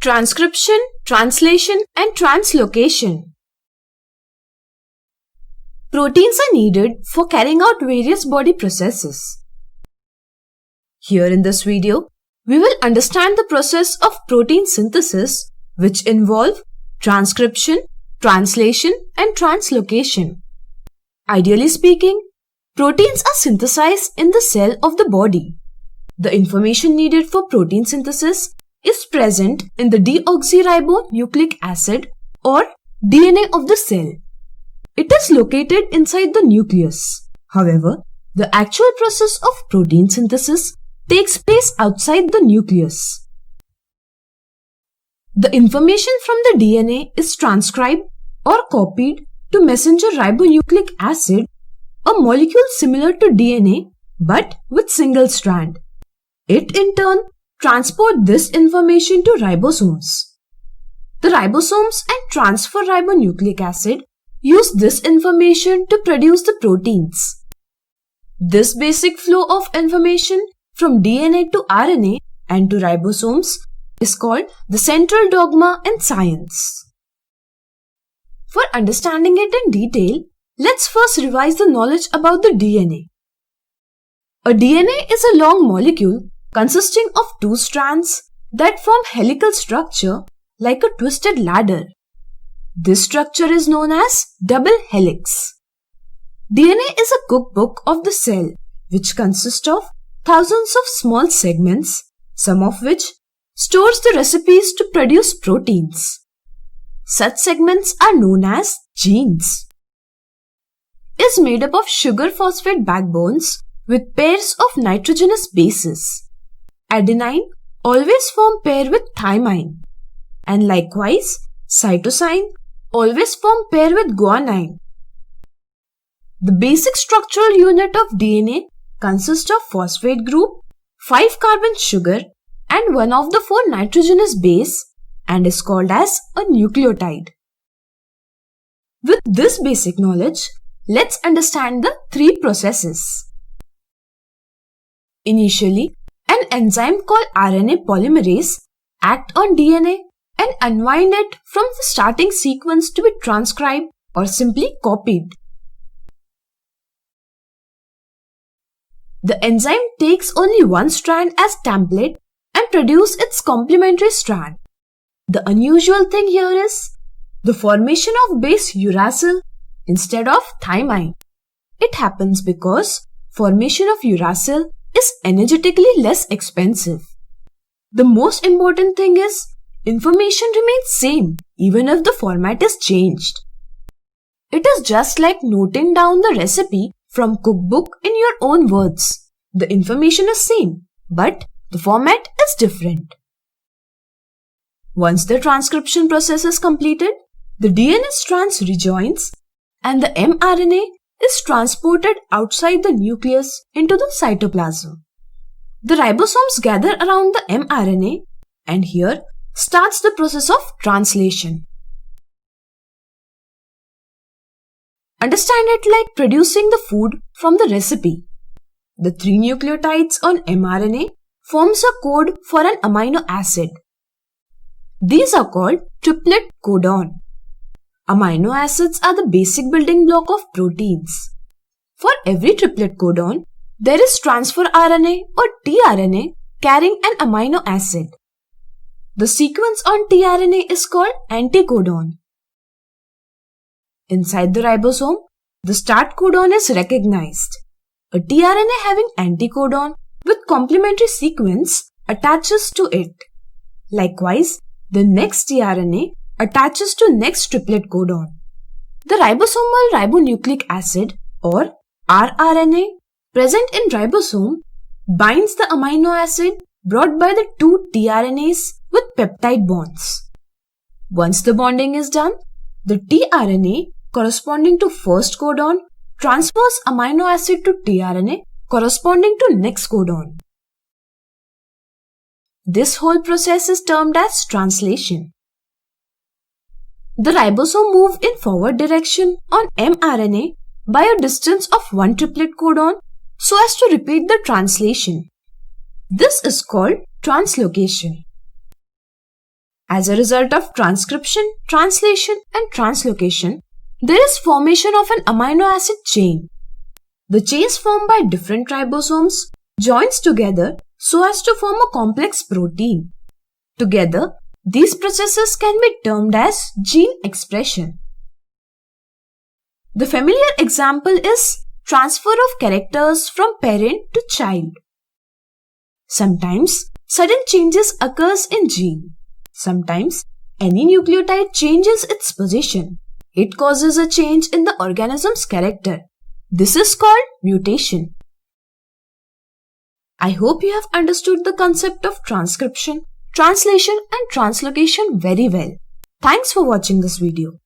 Transcription, translation, and translocation. Proteins are needed for carrying out various body processes. Here in this video, we will understand the process of protein synthesis, which involve transcription, translation, and translocation. Ideally speaking, proteins are synthesized in the cell of the body. The information needed for protein synthesis is present in the deoxyribonucleic acid or DNA of the cell. It is located inside the nucleus. However, the actual process of protein synthesis takes place outside the nucleus. The information from the DNA is transcribed or copied to messenger ribonucleic acid, a molecule similar to DNA but with single strand. It in turn transport this information to ribosomes. The ribosomes and transfer ribonucleic acid use this information to produce the proteins. This basic flow of information from DNA to RNA and to ribosomes is called the central dogma in science. For understanding it in detail, let's first revise the knowledge about the DNA. A DNA is a long molecule consisting of two strands that form helical structure like a twisted ladder. This structure is known as double helix. DNA is a cookbook of the cell which consists of thousands of small segments, some of which stores the recipes to produce proteins. Such segments are known as genes. It is made up of sugar phosphate backbones with pairs of nitrogenous bases. Adenine always form pair with thymine, and likewise cytosine always form pair with guanine. The basic structural unit of DNA consists of phosphate group, 5 carbon sugar and one of the 4 nitrogenous base and is called as a nucleotide. With this basic knowledge, let's understand the 3 processes. Initially, an enzyme called RNA polymerase acts on DNA and unwind it from the starting sequence to be transcribed or simply copied. The enzyme takes only one strand as template and produces its complementary strand. The unusual thing here is the formation of base uracil instead of thymine. It happens because formation of uracil is energetically less expensive. The most important thing is information remains same even if the format is changed. It is just like noting down the recipe from cookbook in your own words. The information is same, but the format is different. Once the transcription process is completed, the DNA strands rejoins and the mRNA is transported outside the nucleus into the cytoplasm. The ribosomes gather around the mRNA and here starts the process of translation. Understand it like producing the food from the recipe. The 3 nucleotides on mRNA forms a code for an amino acid. These are called triplet codon. Amino acids are the basic building block of proteins. For every triplet codon, there is transfer RNA or tRNA carrying an amino acid. The sequence on tRNA is called anticodon. Inside the ribosome, the start codon is recognized. A tRNA having anticodon with complementary sequence attaches to it. Likewise, the next tRNA attaches to next triplet codon. The ribosomal ribonucleic acid or rRNA present in ribosome binds the amino acid brought by the 2 tRNAs with peptide bonds. Once the bonding is done, the tRNA corresponding to first codon transfers amino acid to tRNA corresponding to next codon. This whole process is termed as translation. The ribosome moves in forward direction on mRNA by a distance of 1 triplet codon so as to repeat the translation. This is called translocation. As a result of transcription, translation, and translocation, there is formation of an amino acid chain. The chains formed by different ribosomes joins together so as to form a complex protein. Together, these processes can be termed as gene expression. The familiar example is transfer of characters from parent to child. Sometimes, sudden changes occurs in gene. Sometimes, any nucleotide changes its position. It causes a change in the organism's character. This is called mutation. I hope you have understood the concept of transcription, translation and translocation very well. Thanks for watching this video.